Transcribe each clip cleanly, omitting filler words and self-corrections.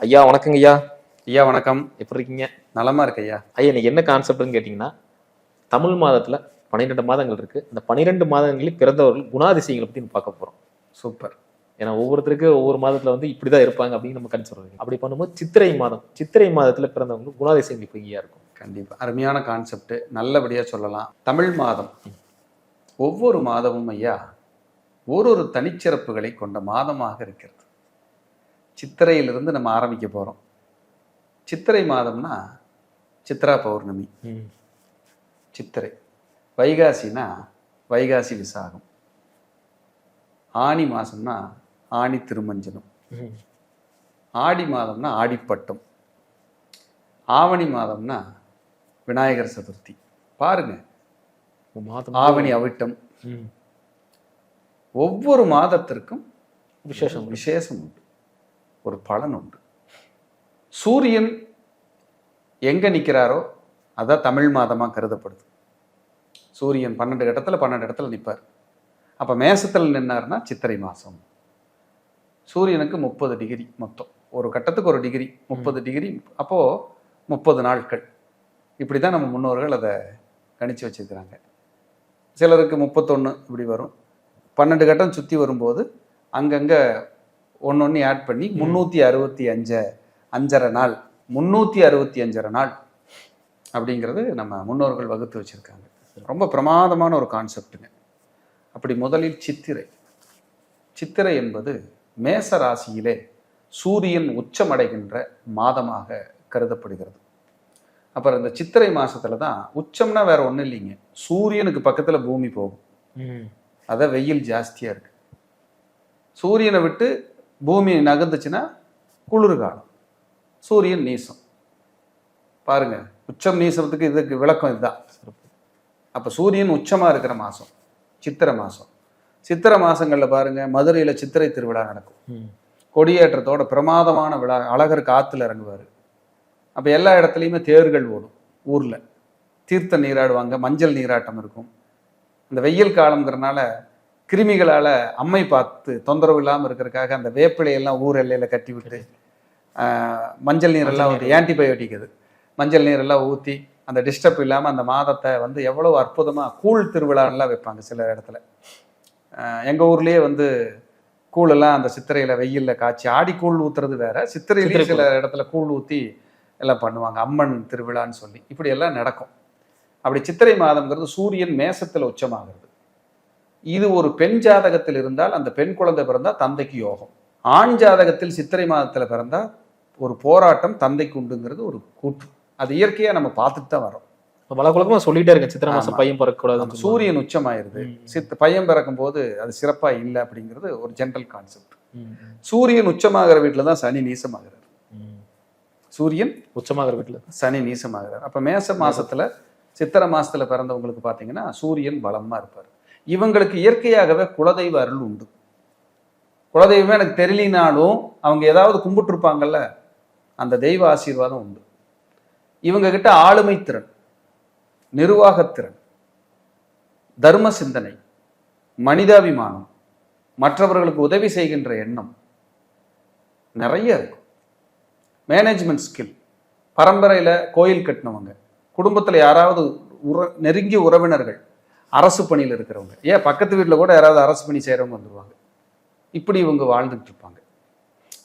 ஐயா வணக்கங்க ஐயா. ஐயா வணக்கம். எப்படி இருக்கீங்க? நலமா இருக்கு ஐயா. ஐயா இன்னைக்கு என்ன கான்செப்ட்னு கேட்டீங்கன்னா, தமிழ் மாதத்துல 12 மாதங்கள் இருக்கு. அந்த 12 மாதங்களில் பிறந்தவர்கள் குணாதிசயங்களை பத்தி நம்ம பார்க்க போறோம். சூப்பர். ஏன்னா ஒவ்வொருத்தருக்கு ஒவ்வொரு மாதத்துல வந்து இப்படிதான் இருப்பாங்க அப்படின்னு நம்ம கணிச்சு சொல்றோம். அப்படி பண்ணும்போது சித்திரை மாதத்துல பிறந்தவங்க குணாதிசயங்கள் இப்போ ஐயா இருக்கும். கண்டிப்பா அருமையான கான்செப்ட். நல்லபடியா சொல்லலாம். தமிழ் மாதம் ஒவ்வொரு மாதமும் ஐயா ஒரு தனிச்சிறப்புகளை கொண்ட மாதமாக இருக்கிறது. சித்திரையிலிருந்து நம்ம ஆரம்பிக்க போறோம். சித்திரை மாதம்னா சித்ரா பௌர்ணமி, சித்திரை. வைகாசினா வைகாசி விசாகம், ஆனி மாசம்னா ஆனி திருமஞ்சனம், ஆடி மாதம்னா ஆடிப்பட்டம், ஆவணி மாதம்னா விநாயகர் சதுர்த்தி. பாருங்க, ஆவணி அவிட்டம். ஒவ்வொரு மாதத்திற்கும் விசேஷம் உண்டு, ஒரு பலன் உண்டு. சூரியன் எங்க நிற்கிறாரோ அதான் தமிழ் மாதமா கருதப்படுது. சூரியன் 12 இடத்துல நிற்பார். அப்ப மேசத்தில் நின்னார்னா சித்திரை மாசம். சூரியனுக்கு 30 டிகிரி மொத்தம், ஒரு கட்டத்துக்கு ஒரு டிகிரி, 30 டிகிரி. அப்போ 30 நாட்கள். இப்படிதான் நம்ம முன்னோர்கள் அதை கணிச்சு வச்சிருக்கிறாங்க. சிலருக்கு 31 இப்படி வரும். 12 கட்டம் சுத்தி வரும்போது அங்கங்க ஒன்னொன்னு ஆட் பண்ணி 365 நாள், 365 நாள் அப்படிங்கிறது நம்ம முன்னோர்கள் வகுத்து வச்சிருக்காங்க. ரொம்ப பிரமாதமான ஒரு கான்செப்டுங்க. அப்படி முதலில் சித்திரை என்பது மேச ராசியிலே சூரியன் உச்சமடைகின்ற மாதமாக கருதப்படுகிறது. அப்புறம் இந்த சித்திரை மாசத்துல தான் உச்சம்னா வேற ஒன்றும் இல்லைங்க, சூரியனுக்கு பக்கத்துல பூமி போகும். அதான் வெயில் ஜாஸ்தியா இருக்கு. சூரியனை விட்டு பூமி நகர்ந்துச்சுன்னா குளிர்காலம், சூரியன் நீசம். பாருங்க, உச்சம் நீசத்துக்கு இதுக்கு விளக்கம் இதுதான். அப்ப சூரியன் உச்சமா இருக்கிற மாசம் சித்திரை மாசம். சித்திரை மாசங்கள்ல பாருங்க, மதுரையில சித்திரை திருவிழா நடக்கும். கொடியேற்றத்தோட பிரமாதமான விழா. அழகர் காத்துல இறங்குவாரு. அப்ப எல்லா இடத்துலையுமே தேர்கள் ஓடும். ஊர்ல தீர்த்த நீராடுவாங்க, மஞ்சள் நீராட்டம் இருக்கும். இந்த வெயில் காலம்ங்கிறதுனால கிருமிகளால் அம்மை பார்த்து தொந்தரவு இல்லாமல் இருக்கிறதுக்காக அந்த வேப்பிலையெல்லாம் ஊர் எல்லையில் கட்டி விட்டு மஞ்சள் நீரெல்லாம் ஊற்றி, ஆன்டிபயோட்டிக் அது, மஞ்சள் நீரெல்லாம் ஊற்றி அந்த டிஸ்டர்ப் இல்லாமல் அந்த மாதத்தை வந்து எவ்வளோ அற்புதமாக கூழ் திருவிழாலாம் வைப்பாங்க சில இடத்துல. எங்கள் ஊர்லேயே வந்து கூழெல்லாம் அந்த சித்திரையில் வெயிலில் காய்ச்சி ஆடி கூழ் ஊற்றுறது வேற, சித்திரையிலேயே சில இடத்துல கூழ் ஊற்றி எல்லாம் பண்ணுவாங்க, அம்மன் திருவிழான்னு சொல்லி. இப்படி எல்லாம் நடக்கும். அப்படி சித்திரை மாதம்ங்கிறது சூரியன் மேசத்தில் உச்சமாகிறது. இது ஒரு பெண் ஜாதகத்தில் இருந்தால் அந்த பெண் குழந்தை பிறந்தா தந்தைக்கு யோகம். ஆண் ஜாதகத்தில் சித்திரை மாதத்துல பிறந்தா ஒரு போராட்டம் தந்தைக்கு உண்டுங்கிறது ஒரு கூற்று. அது இயற்கையா நம்ம பார்த்துட்டு தான் வரோம். வழக்கமா சொல்லிட்டே இருக்கேன், சித்திரை மாசம் பையன் பிறக்கக்கூடாது. சூரியன் உச்சமாயிருது, பையன் பிறக்கும் போது அது சிறப்பா இல்லை அப்படிங்கிறது ஒரு ஜென்ரல் கான்செப்ட். சூரியன் உச்சமாகிற வீட்டுல தான் சனி நீசமாகிறார். சூரியன் உச்சமாகிற வீட்டுல சனி நீசமாகிறார். அப்ப மேச மாசத்துல சித்திரை மாசத்துல பிறந்தவங்களுக்கு பாத்தீங்கன்னா சூரியன் பலமா இருப்பார். இவங்களுக்கு இயற்கையாகவே குலதெய்வ அருள் உண்டு. குலதெய்வமே எனக்கு தெரியலினாலும் அவங்க ஏதாவது கும்பிட்டு இருப்பாங்கல்ல, அந்த தெய்வ ஆசீர்வாதம் உண்டு. இவங்க கிட்ட ஆளுமை திறன், நிர்வாகத்திறன், தர்ம சிந்தனை, மனிதாபிமானம், மற்றவர்களுக்கு உதவி செய்கின்ற எண்ணம் நிறைய இருக்கும். Management skill. பரம்பரையில கோயில் கட்டினவங்க, குடும்பத்துல யாராவது நெருங்கிய உறவினர்கள் அரசு பணியில் இருக்கிறவங்க, ஏன் பக்கத்து வீட்டில் கூட யாராவது அரசு பணி செய்கிறவங்க வந்துடுவாங்க. இப்படி இவங்க வாழ்ந்துட்டு இருப்பாங்க.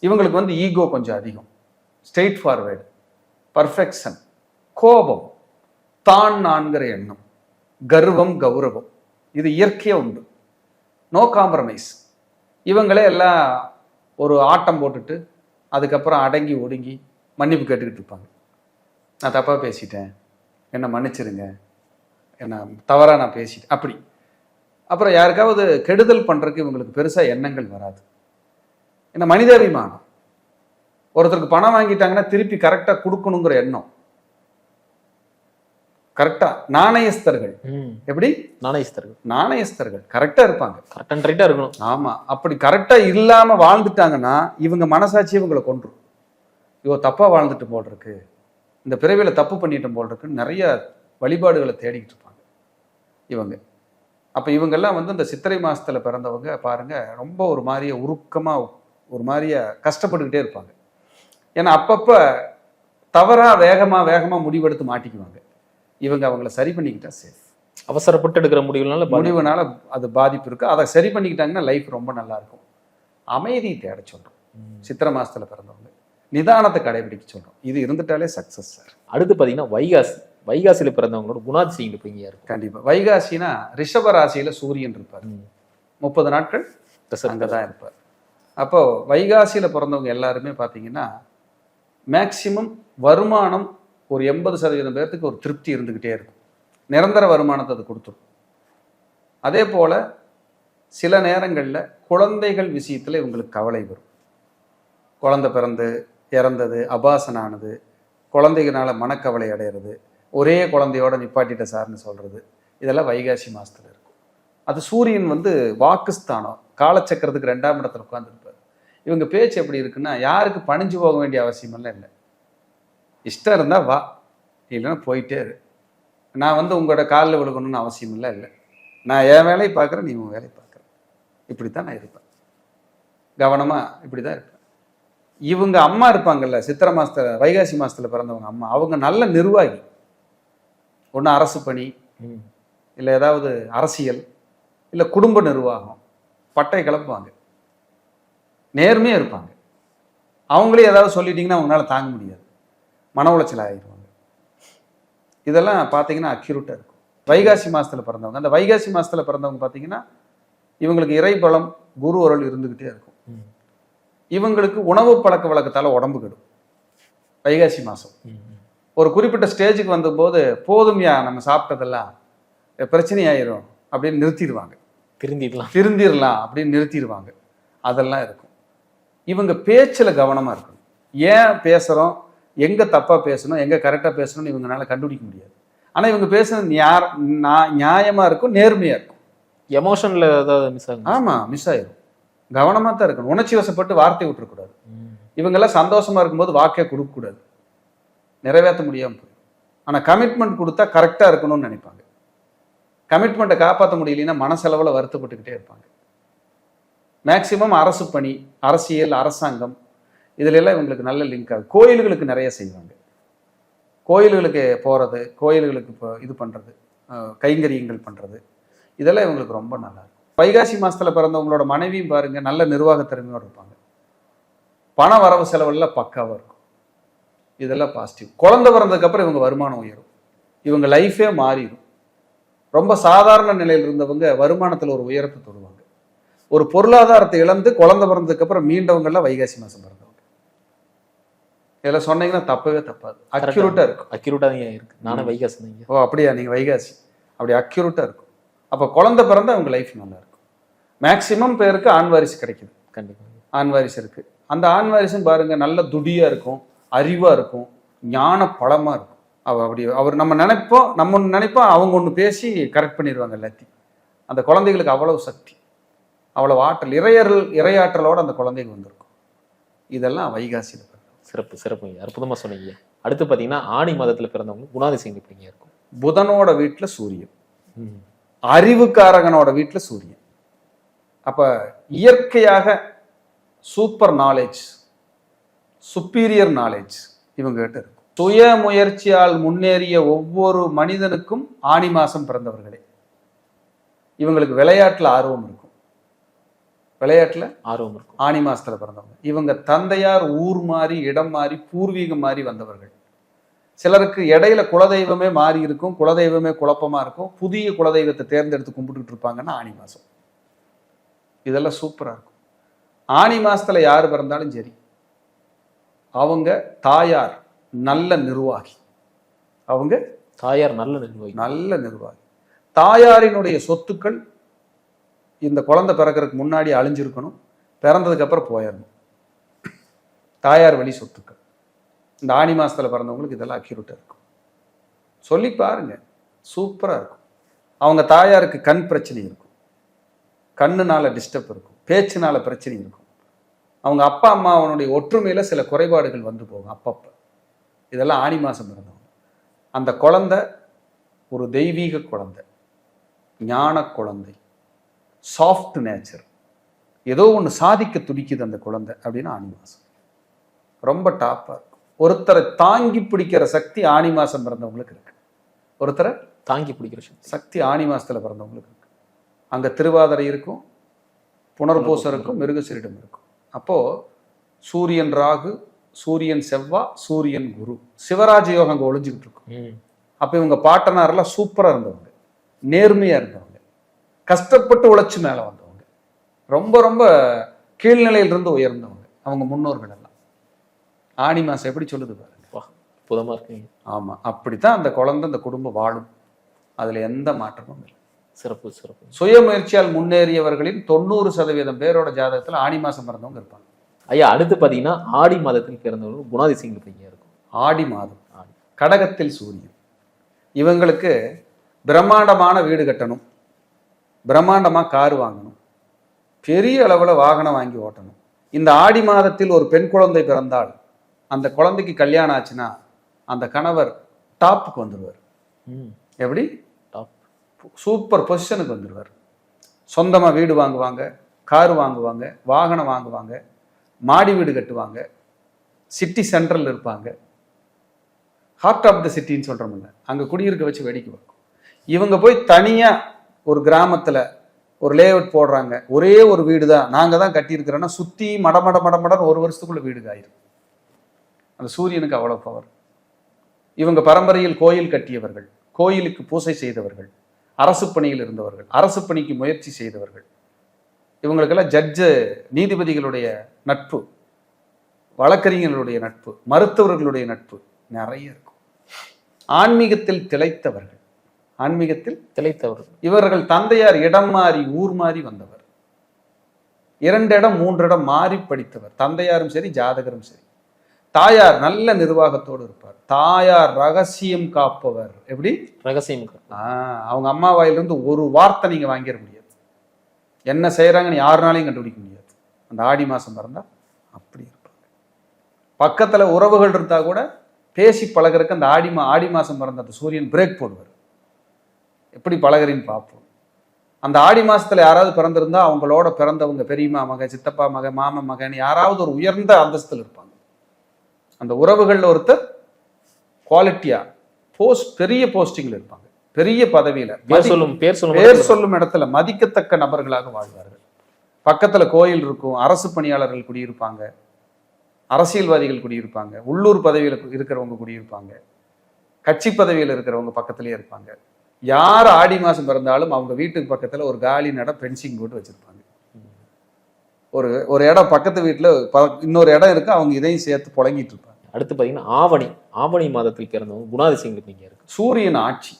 இவங்களுக்கு வந்து ஈகோ கொஞ்சம் அதிகம், ஸ்ட்ரெயிட் ஃபார்வேர்டு, பர்ஃபெக்ஷன், கோபம், தான் நான்கிற எண்ணம், கர்வம், கௌரவம், இது இயற்கையாக உண்டு. No compromise. இவங்களே எல்லாம் ஒரு ஆட்டம் போட்டுட்டு அதுக்கப்புறம் அடங்கி ஒடுங்கி மன்னிப்பு கேட்டுக்கிட்டு இருப்பாங்க. நான் தப்பாக பேசிட்டேன், என்னை மன்னிச்சிருங்க, என்ன தவறாக நான் பேசிட்டேன் அப்படி. அப்புறம் யாருக்காவது கெடுதல் பண்ணுறதுக்கு இவங்களுக்கு பெருசாக எண்ணங்கள் வராது. ஏன்னா மனிதாபிமானம். ஒருத்தருக்கு பணம் வாங்கிட்டாங்கன்னா திருப்பி கரெக்டாக கொடுக்கணுங்கிற எண்ணம். கரெக்டா நாணயஸ்தர்கள். எப்படி நாணயஸ்தர்கள் கரெக்டா இருப்பாங்க, கரெக்டா இருக்கணும். ஆமா, அப்படி கரெக்டா இல்லாம வாழ்ந்துட்டாங்கன்னா இவங்க மனசாட்சி இவங்களை கொன்றும். இவ தப்பா வாழ்ந்துட்டு போல் இருக்கு, இந்த பிறவியில தப்பு பண்ணிட்டு போல் இருக்குன்னு நிறைய வழிபாடுகளை தேடிக்கிட்டு இருப்பாங்க இவங்க. அப்போ இவங்கெல்லாம் வந்து இந்த சித்திரை மாதத்தில் பிறந்தவங்க பாருங்கள், ரொம்ப ஒரு மாதிரியே உருக்கமாக ஒரு மாதிரியே கஷ்டப்பட்டுக்கிட்டே இருப்பாங்க. ஏன்னா அப்பப்ப தவறா வேகமா முடிவெடுத்து மாட்டிக்குவாங்க. இவங்க அவங்கள சரி பண்ணிக்கிட்டா சேஃப். அவசரப்பட்டு எடுக்கிற முடிவுனால அது பாதிப்பு இருக்கு. அதை சரி பண்ணிக்கிட்டாங்கன்னா லைஃப் ரொம்ப நல்லா இருக்கும். அமைதியை தேட சொல்றோம். சித்திரை மாசத்துல பிறந்தவங்க நிதானத்தை கடைபிடிக்க சொல்றோம். இது இருந்துட்டாலே சக்சஸ் சார். அடுத்து பாத்தீங்கன்னா வைகாசி. வைகாசியில பிறந்தவங்களோட குணாதிசயங்கள் இப்போ இங்கே இருக்கும். கண்டிப்பா. வைகாசினா ரிஷப ராசியில சூரியன் இருப்பார். 30 நாட்கள் அங்கதான் இருப்பார். அப்போ வைகாசியில பிறந்தவங்க எல்லாருமே பார்த்தீங்கன்னா மேக்சிமம் வருமானம் ஒரு 80% பேர்த்துக்கு ஒரு திருப்தி இருந்துகிட்டே இருக்கும். நிரந்தர வருமானத்தை அது கொடுத்துரும். அதே போல சில நேரங்களில் குழந்தைகள் விஷயத்துல இவங்களுக்கு கவலை வரும். குழந்தை பிறந்து இறந்தது, அபாசனானது, குழந்தைகளால மனக்கவலை அடைகிறது, ஒரே குழந்தையோட நிப்பாட்டிட்ட சார்னு சொல்றது, இதெல்லாம் வைகாசி மாசத்துல இருக்கும். அது சூரியன் வாக்குஸ்தானம், காலச்சக்கரத்துக்கு 2ஆம் இடத்துல உட்கார்ந்துருப்பார். இவங்க பேச்சு எப்படி இருக்குன்னா, யாருக்கு பணிஞ்சு போக வேண்டிய அவசியமெல்லாம் இல்லை. இஷ்டம் இருந்தா வா, இல்லைன்னா போயிட்டே இரு. நான் உங்களோட காலில் விழுகணும்னு அவசியம் இல்லை. நான் என் வேலையை பார்க்குறேன், நீ உன் வேலையை பார்க்குற. இப்படித்தான் நான் இருப்பேன். கவனமா இப்படிதான் இருப்பேன். இவங்க அம்மா இருப்பாங்கல்ல, சித்திரை மாசத்துல வைகாசி மாசத்துல பிறந்தவங்க அம்மா, அவங்க நல்ல நிர்வாகி. ஒன்று அரசு பணி, இல்லை ஏதாவது அரசியல், இல்லை குடும்ப நிர்வாகம், பட்டை கிளப்புவாங்க. நேர்மையாக இருப்பாங்க. அவங்களே ஏதாவது சொல்லிட்டீங்கன்னா அவங்களால தாங்க முடியாது, மன உளைச்சல் ஆகிடுவாங்க. இதெல்லாம் பார்த்தீங்கன்னா அக்யூரேட்டாக இருக்கும். வைகாசி மாசத்துல பிறந்தவங்க, அந்த வைகாசி மாசத்துல பிறந்தவங்க பார்த்தீங்கன்னா இவங்களுக்கு இறை பலம், குரு அருள் இருந்துகிட்டே இருக்கும். இவங்களுக்கு உணவு பழக்க வழக்கத்தால உடம்பு கெடும். வைகாசி மாசம் ஒரு குறிப்பிட்ட ஸ்டேஜுக்கு வந்தபோது, போதுமையா நம்ம சாப்பிட்டதெல்லாம் பிரச்சனையாயிரும் அப்படின்னு நிறுத்திடுவாங்க. திருந்திடலாம் அப்படின்னு நிறுத்திடுவாங்க. அதெல்லாம் இருக்கும். இவங்க பேச்சில் கவனமா இருக்கணும். ஏன் பேசுறோம், எங்க தப்பா பேசணும், எங்க கரெக்டா பேசணும்னு இவங்களால கண்டுபிடிக்க முடியாது. ஆனா இவங்க பேசுறது நியாயமா இருக்கும், நேர்மையா இருக்கும். எமோஷன்ல ஏதாவது மிஸ் ஆகும். ஆமா, மிஸ் ஆயிரும். கவனமா தான் இருக்கணும். உணர்ச்சி வசப்பட்டு வார்த்தை விட்டுறக்கூடாது. இவங்கெல்லாம் சந்தோஷமா இருக்கும்போது வாக்கே கொடுக்கக்கூடாது, நிறைவேற்ற முடியாம போயிடும். ஆனா கமிட்மெண்ட் கொடுத்தா கரெக்டா இருக்கணும்னு நினைப்பாங்க. கமிட்மெண்ட்டை காப்பாற்ற முடியலன்னா மனசளவில் வருத்தப்பட்டுக்கிட்டே இருப்பாங்க. மேக்சிமம் அரசு பணி, அரசியல், அரசாங்கம், இதுல எல்லாம் இவங்களுக்கு நல்ல லிங்க் ஆகும். கோயில்களுக்கு நிறைய செய்வாங்க. கோயில்களுக்கு போறது, கோயில்களுக்கு இது பண்றது, கைங்கரியங்கள் பண்றது, இதெல்லாம் இவங்களுக்கு ரொம்ப நல்லா இருக்கும். வைகாசி மாசத்துல பிறந்தவங்களோட மனைவியும் பாருங்க, நல்ல நிர்வாக திறமையோடு இருப்பாங்க. பண வரவு செலவெல்லாம் பக்காவா இருக்கும். இதெல்லாம் பாசிட்டிவ். குழந்தை பிறந்ததுக்கு அப்புறம் இவங்க வருமானம் உயரும். இவங்க லைஃபே மாறிடும். ரொம்ப சாதாரண நிலையில் இருந்தவங்க வருமானத்துல ஒரு உயரத்தை தொடுவாங்க. ஒரு பொருளாதாரத்தை இழந்து குழந்தை பிறந்ததுக்கு அப்புறம் மீண்டவங்கெல்லாம் வைகாசி மாசம் பிறந்தவங்க. இதெல்லாம் சொன்னீங்கன்னா தப்பவே தப்பாது. அக்யூரேட்டா இருக்கும். அக்யூரேட்டா இருக்கு. நானும் வைகாசி. ஓ அப்படியா, நீங்க வைகாசி. அப்படி அக்யூரேட்டா இருக்கும். அப்போ குழந்தை பிறந்தா அவங்க லைஃப் நல்லா இருக்கும். மேக்சிமம் பேருக்கு ஆண் வாரிசு கிடைக்குது. கண்டிப்பா ஆண் வாரிசு இருக்கு. அந்த ஆண் வாரிசும் பாருங்க நல்ல துடியா இருக்கும், அறிவா இருக்கும், ஞான பலமா இருக்கும். அவர் நம்ம நினைப்போம், அவங்க ஒன்று பேசி கரெக்ட் பண்ணிடுவாங்க எல்லாத்தையும். அந்த குழந்தைகளுக்கு அவ்வளவு சக்தி, அவ்வளவு ஆற்றல், இறையாற்றலோட அந்த குழந்தைங்க வந்திருக்கும். இதெல்லாம் வைகாசியில் சிறப்பு சிறப்பு, அற்புதமா சொன்னீங்க. அடுத்து பார்த்தீங்கன்னா ஆணி மாதத்துல பிறந்தவங்க குணாதிசயம் எப்படிங்க இருக்கும்? புதனோட வீட்டுல சூரியன், அறிவுக்காரகனோட வீட்டுல சூரியன். அப்ப இயற்கையாக சூப்பர் நாலேஜ், சுப்பீரியர் நாலேஜ் இவங்க கிட்ட இருக்கும். சுய முயற்சியால் முன்னேறிய ஒவ்வொரு மனிதனுக்கும் ஆணி மாசம் பிறந்தவர்களே. இவங்களுக்கு விளையாட்டுல ஆர்வம் இருக்கும். ஆணி மாசத்துல பிறந்தவங்க. இவங்க தந்தையார் ஊர் மாறி, இடம் மாறி, பூர்வீகம் மாறி வந்தவர்கள். சிலருக்கு இடையில குலதெய்வமே மாறி இருக்கும், குலதெய்வமே குழப்பமா இருக்கும். புதிய குலதெய்வத்தை தேர்ந்தெடுத்து கும்பிட்டுட்டு இருப்பாங்கன்னா ஆணி மாசம். இதெல்லாம் சூப்பரா இருக்கும். ஆணி மாசத்துல யாரு பிறந்தாலும் சரி, அவங்க தாயார் நல்ல நிர்வாகி. நல்ல நிர்வாகி. தாயாரினுடைய சொத்துக்கள் இந்த குழந்தை பிறக்கிறதுக்கு முன்னாடி அழிஞ்சிருக்கணும், பிறந்ததுக்கு அப்புறம் போயிடணும். தாயார் வழி சொத்துக்கள். இந்த ஆணி மாசத்துல பிறந்தவங்களுக்கு இதெல்லாம் அக்யூரேட்டா இருக்கும். சொல்லி பாருங்க, சூப்பரா இருக்கும். அவங்க தாயாருக்கு கண் பிரச்சனை இருக்கும், கண்ணுனால டிஸ்டர்ப் இருக்கும், பேச்சுனால பிரச்சனை இருக்கும். அவங்க அப்பா அம்மாவனுடைய ஒற்றுமையில சில குறைபாடுகள் வந்து போகும் அப்பப்ப. இதெல்லாம் ஆணி மாசம் பிறந்தவங்க. அந்த குழந்தை ஒரு தெய்வீக குழந்தை, ஞான குழந்தை, சாஃப்ட் நேச்சர், ஏதோ ஒன்று சாதிக்க துடிக்குது அந்த குழந்தை அப்படின்னா ஆணி மாசம். ரொம்ப டாப்பாக இருக்கும். ஒருத்தரை தாங்கி பிடிக்கிற சக்தி ஆனி மாதம் பிறந்தவங்களுக்கு இருக்கு. ஒருத்தரை தாங்கி பிடிக்கிற சக்தி ஆனி மாதத்தில் பிறந்தவங்களுக்கு இருக்கு. அங்கே திருவாதிரை இருக்கும், புனர்பூசம் இருக்கும், மிருகசீரிடம் இருக்கும். அப்போது சூரியன் ராகு, சூரியன் செவ்வா, சூரியன் குரு, சிவராஜ யோகம் அங்கே ஒளிஞ்சுக்கிட்டு இருக்கும். அப்போ இவங்க பாட்டனாரெல்லாம் சூப்பராக இருந்தவங்க, நேர்மையாக இருந்தவங்க, கஷ்டப்பட்டு உழைச்சி மேலே வந்தவங்க, ரொம்ப ரொம்ப கீழ்நிலையிலிருந்து உயர்ந்தவங்க அவங்க முன்னோர்கள் எல்லாம். ஆனி மாதம் எப்படி சொல்லுது பாருங்க, புதமா இருக்கீங்க. ஆமாம், அப்படித்தான் அந்த குழந்தை அந்த குடும்பம் வாழும். அதில் எந்த மாற்றமும் இல்லை. சிறப்பு சிறப்பு. சுயமுயற்சியால் முன்னேறியவர்களின் 90% பேரோட ஜாதகத்தில் ஆனி மாதம் பிறந்தவங்க இருப்பாங்க. ஐயா, அடுத்து பார்த்தீங்கன்னா ஆடி மாதத்தில் பிறந்தவர்கள் குணாதிசயங்கள் பையன் இருக்கும். ஆடி மாதம், கடகத்தில் சூரியன். இவங்களுக்கு பிரம்மாண்டமான வீடு கட்டணும், பிரம்மாண்டமாக கார் வாங்கணும், பெரிய அளவில் வாகனம் வாங்கி ஓட்டணும். இந்த ஆடி மாதத்தில் ஒரு பெண் குழந்தை பிறந்தால் அந்த குழந்தைக்கு கல்யாணம் ஆச்சுன்னா அந்த கணவர் டாப்புக்கு வந்துடுவார். எப்படி? டாப், சூப்பர் பொசிஷனுக்கு வந்துடுவார். சொந்தமாக வீடு வாங்குவாங்க, கார் வாங்குவாங்க, வாகனம் வாங்குவாங்க, மாடி வீடு கட்டுவாங்க, சிட்டி சென்ட்ரல் இருப்பாங்க, ஹார்ட் ஆஃப் த சிட்டின்னு சொல்கிறோம்ல, அங்கே குடியிருக்க வச்சு வேடிக்கை பார்க்கும். இவங்க போய் தனியாக ஒரு கிராமத்தில் ஒரு லேஅவுட் போடுறாங்க, ஒரே ஒரு வீடு தான் நாங்கள் தான் கட்டியிருக்கிறோன்னா சுற்றி மடமடன்னு ஒரு வருஷத்துக்குள்ள வீடு ஆயிரும். அந்த சூரியனுக்கு அவ்வளோ பவர். இவங்க பரம்பரையில் கோயில் கட்டியவர்கள், கோயிலுக்கு பூசை செய்தவர்கள், அரசு பணியில் இருந்தவர்கள், அரசு பணிக்கு முயற்சி செய்தவர்கள். இவங்களுக்கெல்லாம் ஜட்ஜு, நீதிபதிகளுடைய நட்பு, வழக்கறிஞர்களுடைய நட்பு, மருத்துவர்களுடைய நட்பு நிறைய இருக்கும். ஆன்மீகத்தில் திளைத்தவர்கள், ஆன்மீகத்தில் திளைத்தவர்கள். இவர்கள் தந்தையார் இடம் மாறி ஊர் மாறி வந்தவர், 2 இடம் 3 இடம் மாறி படித்தவர். தந்தையாரும் சரி, ஜாதகரும் சரி. தாயார் நல்ல நிர்வாகத்தோடு இருப்பார். தாயார் ரகசியம் காப்பவர். எப்படி ரகசியம்? அவங்க அம்மா வாயிலிருந்து ஒரு வார்த்தை நீங்க வாங்கிட முடியாது, என்ன செய்யறாங்கன்னு யாருனாலையும் கண்டுபிடிக்க முடியாது. அந்த ஆடி மாசம் பிறந்தா அப்படி இருப்பாங்க. பக்கத்துல உறவுகள் இருந்தா கூட பேசி பழகிறதுக்கு அந்த ஆடி மாசம் பிறந்த அந்த சூரியன் பிரேக் போடுவார். எப்படி பழகிறீன்னு பார்ப்போம். அந்த ஆடி மாசத்துல யாராவது பிறந்திருந்தா அவங்களோட பிறந்தவங்க பெரியம்மா மக, சித்தப்பா மக, மாமன் மகன், யாராவது ஒரு உயர்ந்த அந்தஸ்தில் இருப்பாங்க. அந்த உறவுகள்ல ஒருத்தர் குவாலிட்டியா பெரிய போஸ்டிங்ல இருப்பாங்க, பெரிய பதவியில, பேர் சொல்லும் இடத்துல மதிக்கத்தக்க நபர்களாக வாழ்வார்கள். பக்கத்துல கோயில் இருக்கும், அரசு பணியாளர்கள் குடியிருப்பாங்க, அரசியல்வாதிகள் குடியிருப்பாங்க, உள்ளூர் பதவியில இருக்கிறவங்க குடியிருப்பாங்க, கட்சி பதவியில் இருக்கிறவங்க பக்கத்திலேயே இருப்பாங்க. யார் ஆடி மாசம் பிறந்தாலும் அவங்க வீட்டுக்கு பக்கத்துல ஒரு காலி நட பென்சிங் போட்டு வச்சிருப்பாங்க. ஒரு இடம் பக்கத்து வீட்டுல இன்னொரு இடம் இருக்கு, அவங்க இதையும் சேர்த்து புழங்கிட்டு இருப்பாங்க. அடுத்து பாத்தீங்கன்னா ஆவணி மாதத்தில் பிறந்தவங்க குணாதிசயங்கள் நீங்க இருக்கு. சூரியன் ஆட்சி,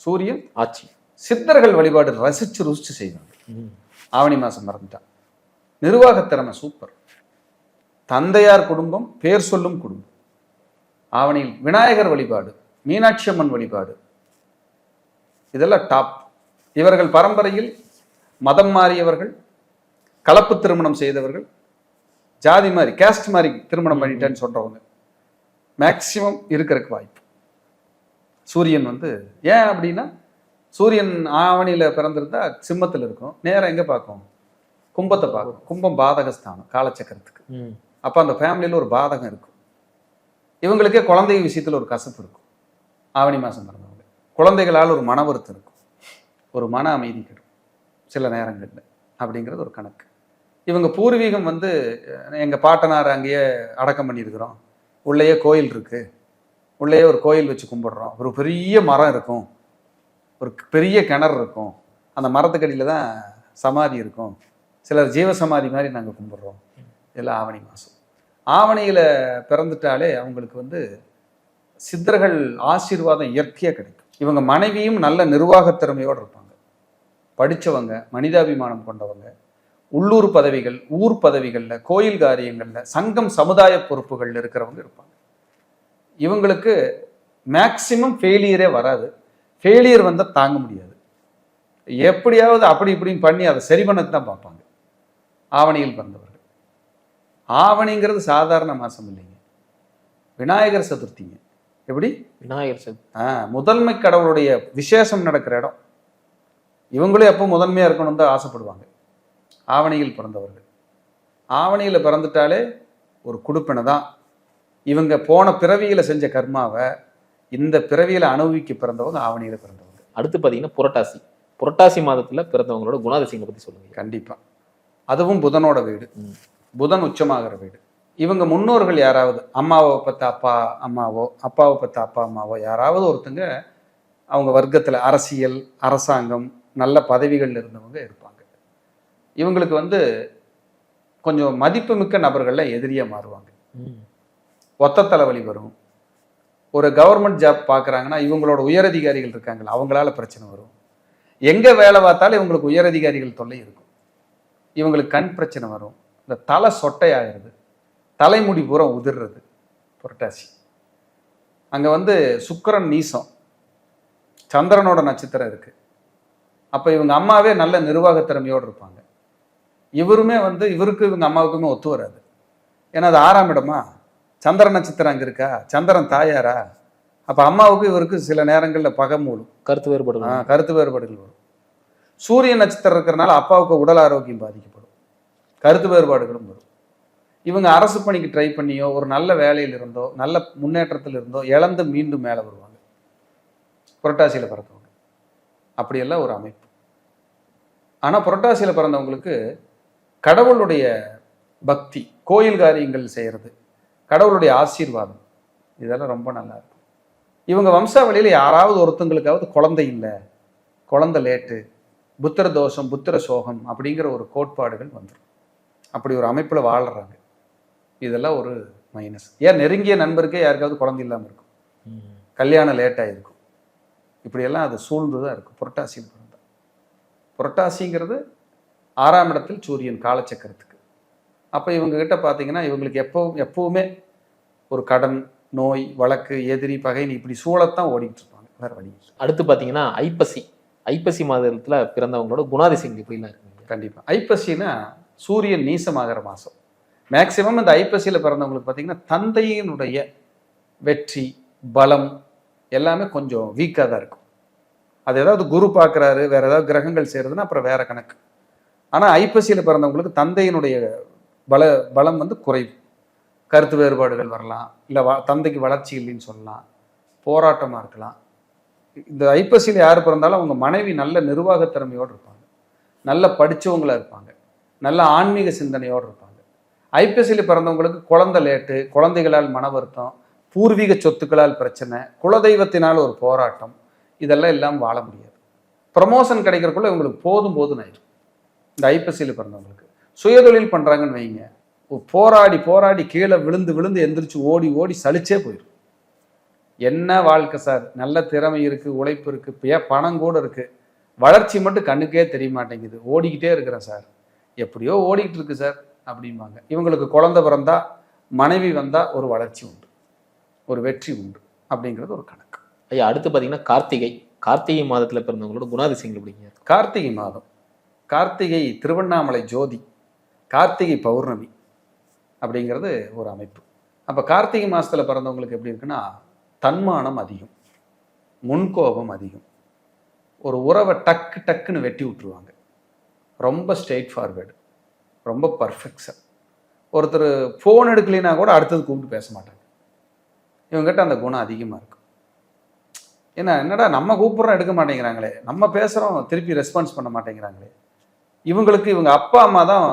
சூரியன் ஆட்சி. சித்தர்கள் வழிபாடு ரசிச்சு ருசிச்சு செய்வாங்க. ஆவணி மாசம் பிறந்துட்டா நிர்வாகத்திறமை சூப்பர். தந்தையார் குடும்பம், பேர் சொல்லும் குடும்பம். ஆவணியில் விநாயகர் வழிபாடு, மீனாட்சி அம்மன் வழிபாடு, இதெல்லாம் டாப். இவர்கள் பரம்பரையில் மதம் மாறியவர்கள், கலப்பு திருமணம் செய்தவர்கள், ஜாதி மாதிரி கேஸ்ட் மாதிரி திருமணம் பண்ணிட்டேன்னு சொல்றவங்க மேக்சிமம் இருக்கிறதுக்கு வாய்ப்பு. சூரியன் ஏன் அப்படின்னா, சூரியன் ஆவணியில பிறந்திருந்தா சிம்மத்தில் இருக்கும், நேரம் எங்க பார்க்கும்? கும்பத்தை பார்க்கும். கும்பம் பாதகஸ்தானம் காலச்சக்கரத்துக்கு. அப்ப அந்த ஃபேமிலியில ஒரு பாதகம் இருக்கும். இவங்களுக்கே குழந்தை விஷயத்துல ஒரு கசப்பு இருக்கும். ஆவணி மாசம் பிறந்தவங்க குழந்தைகளால் ஒரு மன வருத்தம் இருக்கும், ஒரு மன அமைதி கிடைக்கும் சில நேரங்கள்ல, அப்படிங்கிறது ஒரு கணக்கு. இவங்க பூர்வீகம் எங்கள் பாட்டனார் அங்கேயே அடக்கம் பண்ணியிருக்கிறோம், உள்ளேயே கோயில் இருக்குது, உள்ளேயே ஒரு கோயில் வச்சு கும்பிடுறோம், ஒரு பெரிய மரம் இருக்கும், ஒரு பெரிய கிணறு இருக்கும், அந்த மரத்துக்கடியில் தான் சமாதி இருக்கும், சிலர் ஜீவசமாதி மாதிரி நாங்கள் கும்பிடுறோம். இதெல்லாம் ஆவணி மாதம். ஆவணியில் பிறந்துட்டாலே அவங்களுக்கு சித்தர்கள் ஆசீர்வாதம் இயற்கையாக கிடைக்கும். இவங்க மனைவியும் நல்ல நிர்வாகத்திறமையோடு இருப்பாங்க, படித்தவங்க, மனிதாபிமானம் கொண்டவங்க, உள்ளூர் பதவிகள், ஊர் பதவிகளில், கோயில் காரியங்களில், சங்கம், சமுதாய பொறுப்புகளில் இருக்கிறவங்க இருப்பாங்க. இவங்களுக்கு மேக்சிமம் ஃபெயிலியரே வராது. ஃபெயிலியர் வந்தால் தாங்க முடியாது, எப்படியாவது அப்படி இப்படின்னு பண்ணி அதை சரி பண்ணது தான் பார்ப்பாங்க. ஆவணியில் பிறந்தவர்கள். ஆவணிங்கிறது சாதாரண மாதம் இல்லைங்க, விநாயகர் சதுர்த்திங்க. எப்படி? விநாயகர் சதுர்த்தி முதன்மை கடவுளுடைய விசேஷம் நடக்கிற இடம். இவங்களும் எப்போ முதன்மையாக இருக்கணும்னு தான் ஆசைப்படுவாங்க. ஆவணியில் பிறந்தவர்கள். ஆவணியில் பிறந்துட்டாலே ஒரு குடுப்பினை தான். இவங்க போன பிறவியில செஞ்ச கர்மாவை இந்த பிறவியில அனுபவிக்க பிறந்தவங்க ஆவணியில பிறந்தவங்க. அடுத்து பாத்தீங்கன்னா புரட்டாசி. புரட்டாசி மாதத்துல பிறந்தவங்களோட குணாதிசயங்களை பத்தி சொல்லுங்க. கண்டிப்பா. அதுவும் புதனோட வீடு. புதன் உச்சமாகிற வீடு. இவங்க முன்னோர்கள் யாராவது, அம்மாவை பத்த அப்பா அம்மாவோ, அப்பாவை பத்த அப்பா அம்மாவோ, யாராவது ஒருத்தங்க அவங்க வர்க்கத்துல அரசியல், அரசாங்கம், நல்ல பதவிகள்ல இருந்தவங்க இருப்பாங்க. இவங்களுக்கு கொஞ்சம் மதிப்புமிக்க நபர்கள்ல எதிரியா மாறுவாங்க. ஒத்த தலைவலி வரும். ஒரு கவர்மெண்ட் ஜாப் பார்க்குறாங்கன்னா இவங்களோட உயரதிகாரிகள் இருக்காங்களா, அவங்களால பிரச்சனை வரும். எங்க வேலை பார்த்தாலும் இவங்களுக்கு உயரதிகாரிகள் தொல்லை இருக்கும். இவங்களுக்கு கண் பிரச்சனை வரும். இந்த தலை சொட்டையாகிறது, தலைமுடி பூரா உதிர்றது. புரட்டாசி அங்க சுக்கிரன் நீசம், சந்திரனோட நட்சத்திரம் இருக்கு. அப்ப இவங்க அம்மாவே நல்ல நிர்வாக திறமையோடு இருப்பாங்க. இவருமே இவருக்கு இவங்க அம்மாவுக்குமே ஒத்து வராது. ஏன்னா அது 6ஆம் இடமா, சந்திர நட்சத்திரம் அங்க இருக்கா, சந்திரன் தாயாரா. அப்ப அம்மாவுக்கு இவருக்கு சில நேரங்கள்ல பகை மூடும், கருத்து வேறுபாடுகள் வரும். சூரிய நட்சத்திரம் இருக்கிறனால அப்பாவுக்கு உடல் ஆரோக்கியம் பாதிக்கப்படும், கருத்து வேறுபாடுகளும் வரும். இவங்க அரசு பணிக்கு ட்ரை பண்ணியோ, ஒரு நல்ல வேலையில் இருந்தோ, நல்ல முன்னேற்றத்தில் இருந்தோ இழந்து மீண்டும் மேலே வருவாங்க புரட்டாசியில பிறந்தவங்க. அப்படியெல்லாம் ஒரு அமைப்பு. ஆனா புரட்டாசியில பிறந்தவங்களுக்கு கடவுளுடைய பக்தி, கோயில் காரியங்கள் செய்யறது, கடவுளுடைய ஆசீர்வாதம், இதெல்லாம் ரொம்ப நல்லா இருக்கும். இவங்க வம்சாவளியில யாராவது ஒருத்தங்களுக்காவது குழந்தை இல்லை, குழந்தை லேட்டு, புத்திர தோஷம், புத்திர சோகம் அப்படிங்கிற ஒரு கோட்பாடுகள் வந்துடும். அப்படி ஒரு அமைப்புல வாழ்றாங்க. இதெல்லாம் ஒரு மைனஸ். ஏன் நெருங்கிய நண்பருக்கே யாருக்காவது குழந்தை இல்லாமல் இருக்கும், கல்யாணம் லேட்டாக இருக்கும். இப்படியெல்லாம் அது சூழ்ந்துதான் இருக்கும் புரட்டாசியில் பிறந்தா. புரட்டாசிங்கிறது 6ஆம் இடத்தில் சூரியன் காலச்சக்கரத்துக்கு. அப்போ இவங்க கிட்ட பார்த்தீங்கன்னா இவங்களுக்கு எப்பவுமே ஒரு கடன், நோய், வழக்கு, எதிரி, பகைனி இப்படி சூழத்தான் ஓடிட்டு இருப்பாங்க, வேற வழி. அடுத்து பார்த்தீங்கன்னா ஐப்பசி மாதத்துல பிறந்தவங்களோட குணாதிசயங்கள் எப்படிலாம் இருக்குங்க? கண்டிப்பா. ஐப்பசினா சூரியன் நீசமாகிற மாசம். மேக்சிமம் இந்த ஐப்பசியில் பிறந்தவங்களுக்கு பார்த்தீங்கன்னா தந்தையினுடைய வெற்றி, பலம் எல்லாமே கொஞ்சம் வீக்காக தான் இருக்கும். அது ஏதாவது குரு பார்க்குறாரு, வேற ஏதாவது கிரகங்கள் சேருதுன்னா அப்புறம் வேற கணக்கு. ஆனால் ஐப்பசியில் பிறந்தவங்களுக்கு தந்தையினுடைய பலம் குறைவு. கருத்து வேறுபாடுகள் வரலாம், இல்லை தந்தைக்கு வளர்ச்சி இல்லைன்னு சொல்லலாம், போராட்டமாக இருக்கலாம். இந்த ஐப்பசியில் யார் பிறந்தாலும் அவங்க மனைவி நல்ல நிர்வாக திறமையோடு இருப்பாங்க, நல்ல படித்தவங்களா இருப்பாங்க, நல்ல ஆன்மீக சிந்தனையோடு இருப்பாங்க. ஐப்பசியில் பிறந்தவங்களுக்கு குழந்தை லேட்டு, குழந்தைகளால் மன வருத்தம், பூர்வீக சொத்துக்களால் பிரச்சனை, குலதெய்வத்தினால் ஒரு போராட்டம், இதெல்லாம் இல்லாமல் வாழ முடியாது. ப்ரமோஷன் கிடைக்கிறக்குள்ள இவங்களுக்கு போதும் ஆயிடும். இந்த ஐப்பசியில் பிறந்தவங்களுக்கு சுயதொழில் பண்ணுறாங்கன்னு வைங்க, போராடி கீழே விழுந்து எந்திரிச்சு ஓடி சலிச்சே போயிடும். என்ன வாழ்க்கை சார், நல்ல திறமை இருக்கு, உழைப்பு இருக்கு, பணம் கூட இருக்கு, வளர்ச்சி மட்டும் கண்ணுக்கே தெரிய மாட்டேங்குது, ஓடிக்கிட்டே இருக்கிறேன் சார், எப்படியோ ஓடிக்கிட்டு இருக்கு சார் அப்படிம்பாங்க. இவங்களுக்கு குழந்தை பிறந்தா, மனைவி வந்தா ஒரு வளர்ச்சி உண்டு, ஒரு வெற்றி உண்டு அப்படிங்கிறது ஒரு கணக்கு. ஐயா, அடுத்து பார்த்தீங்கன்னா கார்த்திகை மாதத்துல பிறந்தவங்களோட குணாதிசயங்கள் எப்படிங்க? கார்த்திகை மாதம், கார்த்திகை திருவண்ணாமலை ஜோதி, கார்த்திகை பௌர்ணமி அப்படிங்கிறது ஒரு அமைப்பு. அப்போ கார்த்திகை மாதத்துல பிறந்தவங்களுக்கு எப்படி இருக்குன்னா, தன்மானம் அதிகம், முன்கோபம் அதிகம், ஒரு உறவை டக்குன்னு வெட்டி விட்டுருவாங்க, ரொம்ப ஸ்ட்ரெயிட் ஃபார்வேர்டு, ரொம்ப பர்ஃபெக்ஷன். ஒருத்தர் ஃபோன் எடுக்கலைன்னா கூட அடுத்தது கூப்பிட்டு பேச மாட்டாங்க. இவங்ககிட்ட அந்த குணம் அதிகமாக இருக்கும். என்னடா நம்ம கூப்பிட்றோம் எடுக்க மாட்டேங்கிறாங்களே, நம்ம பேசுகிறோம் திருப்பி ரெஸ்பான்ஸ் பண்ண மாட்டேங்கிறாங்களே. இவங்களுக்கு இவங்க அப்பா அம்மா தான்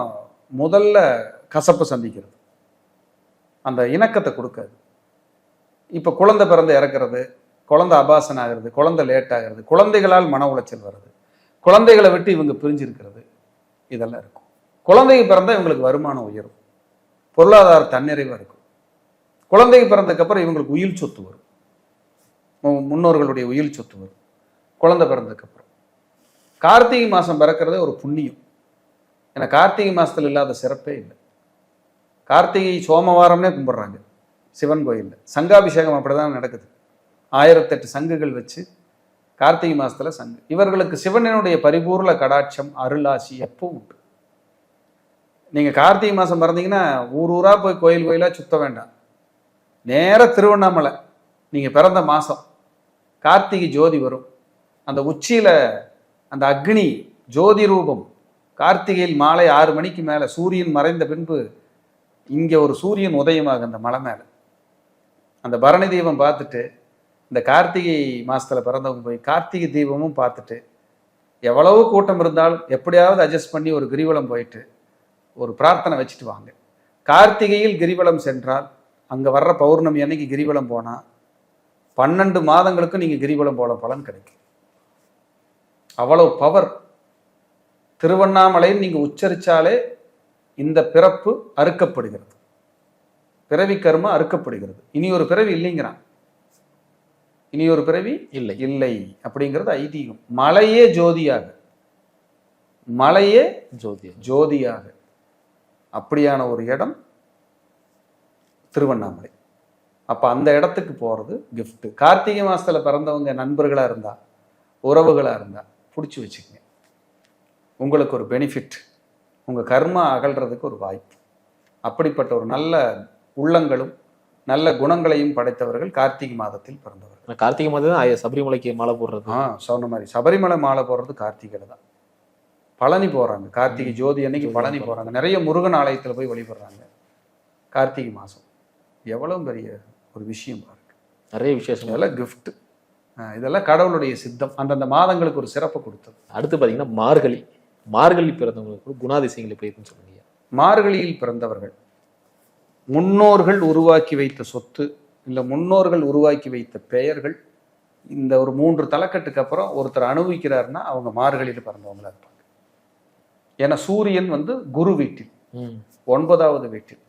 முதல்ல கசப்பு சந்திக்கிறது, அந்த இணக்கத்தை கொடுக்காது. இப்போ குழந்தை பிறந்து இறக்குறது, குழந்தை அபாசன் ஆகிறது, குழந்தை லேட் ஆகிறது, குழந்தைகளால் மன உளைச்சல் வருது, குழந்தைகளை விட்டு இவங்க பிரிஞ்சிருக்கிறது, இதெல்லாம் இருக்கும். குழந்தைக்கு பிறந்தா இவங்களுக்கு வருமானம் உயரும், பொருளாதார தன்னிறைவாக இருக்கும். குழந்தைக்கு பிறந்ததுக்கப்புறம் இவங்களுக்கு உயிர் சொத்து வரும், முன்னோர்களுடைய உயிர் சொத்து வரும் குழந்தை பிறந்ததுக்கப்புறம். கார்த்திகை மாதம் பிறக்கிறதே ஒரு புண்ணியம். ஏன்னா கார்த்திகை மாதத்தில் இல்லாத சிறப்பே இல்லை. கார்த்திகை சோமவாரம்னே கும்பிட்றாங்க சிவன் கோயிலில். சங்காபிஷேகம் அப்படிதான் நடக்குது. 1008 சங்குகள் வச்சு கார்த்திகை மாதத்துல சங்கு. இவர்களுக்கு சிவனினுடைய பரிபூர்ண கடாட்சம், அருளாசி எப்பவும் உண்டு. நீங்கள் கார்த்திகை மாதம் பிறந்தீங்கன்னா ஊராக போய் கோயிலாக சுத்த வேண்டாம், நேராக திருவண்ணாமலை நீங்கள் பிறந்த மாதம் கார்த்திகை ஜோதி வரும். அந்த உச்சியில் அந்த அக்னி ஜோதி ரூபம் கார்த்திகையில் மாலை 6 மணிக்கு மேலே சூரியன் மறைந்த பின்பு இங்க ஒரு சூரியன் உதயமாக அந்த மலை மேல அந்த பரணி தீபம் பார்த்துட்டு, இந்த கார்த்திகை மாசத்துல பிறந்தவங்க போய் கார்த்திகை தீபமும் பார்த்துட்டு, எவ்வளவு கூட்டம் இருந்தாலும் எப்படியாவது அட்ஜஸ்ட் பண்ணி ஒரு கிரிவலம் போயிட்டு ஒரு பிரார்த்தனை வச்சுட்டு வாங்க. கார்த்திகையில் கிரிவலம் சென்றால் அங்க வர்ற பௌர்ணமி அன்னைக்கு கிரிவலம் போனா 12 மாதங்களுக்கும் நீங்க கிரிவலம் போல பலன் கிடைக்கும். அவ்வளவு பவர். திருவண்ணாமலைன்னு நீங்க உச்சரிச்சாலே இந்த பிறப்பு அறுக்கப்படுகிறது, பிறவி கர்ம அறுக்கப்படுகிறது. இனி ஒரு பிறவி இல்லைங்கிறான். இனி ஒரு பிறவி இல்லை இல்லை அப்படிங்கிறது ஐதீகம். மலையே ஜோதியாக, மலையே ஜோதியாக அப்படியான ஒரு இடம் திருவண்ணாமலை. அப்ப அந்த இடத்துக்கு போறது கிஃப்ட். கார்த்திகை மாசத்துல பிறந்தவங்க நண்பர்களா இருந்தா, உறவுகளா இருந்தா பிடிச்சி வச்சுக்கங்க. உங்களுக்கு ஒரு பெனிஃபிட், உங்க கர்மா அகல்றதுக்கு ஒரு வாய்ப்பு. அப்படிப்பட்ட ஒரு நல்ல உள்ளங்களும் நல்ல குணங்களையும் படைத்தவர்கள் கார்த்திகை மாதத்தில் பிறந்தவர்கள். கார்த்திகை மாதம் தான் சபரிமலைக்கு மாலை போடுறது. சொன்ன மாதிரி சபரிமலை மாலை போடுறது கார்த்திகையில தான். பழனி போறாங்க, கார்த்திகை ஜோதி அன்னைக்கு பழனி போறாங்க. நிறைய முருகன் ஆலயத்துல போய் வழிபடுறாங்க கார்த்திகை மாசம். எவ்வளவு பெரிய ஒரு விஷயம் பாருங்க. நிறைய விசேஷம், இதெல்லாம் கிஃப்ட். இதெல்லாம் கடவுளுடைய சித்தம். அந்தந்த மாதங்களுக்கு ஒரு சிறப்பு கொடுத்தது. அடுத்து பாத்தீங்கன்னா மார்கழி. மார்கழி பிறந்தவங்களுக்கு குணாதிசயங்கள் எப்படி இருக்குன்னு சொல்லுங்க. மார்கழியில் பிறந்தவர்கள் முன்னோர்கள் உருவாக்கி வைத்த சொத்து, இல்லை முன்னோர்கள் உருவாக்கி வைத்த பெயர்கள், இந்த ஒரு 3 தலைக்கட்டுக்கு அப்புறம் ஒருத்தர் அனுபவிக்கிறாருன்னா அவங்க மார்கழியில் பிறந்தவங்களா இருப்பாங்க. ஏன்னா சூரியன் குரு வீட்டில் 9வது வீட்டில்.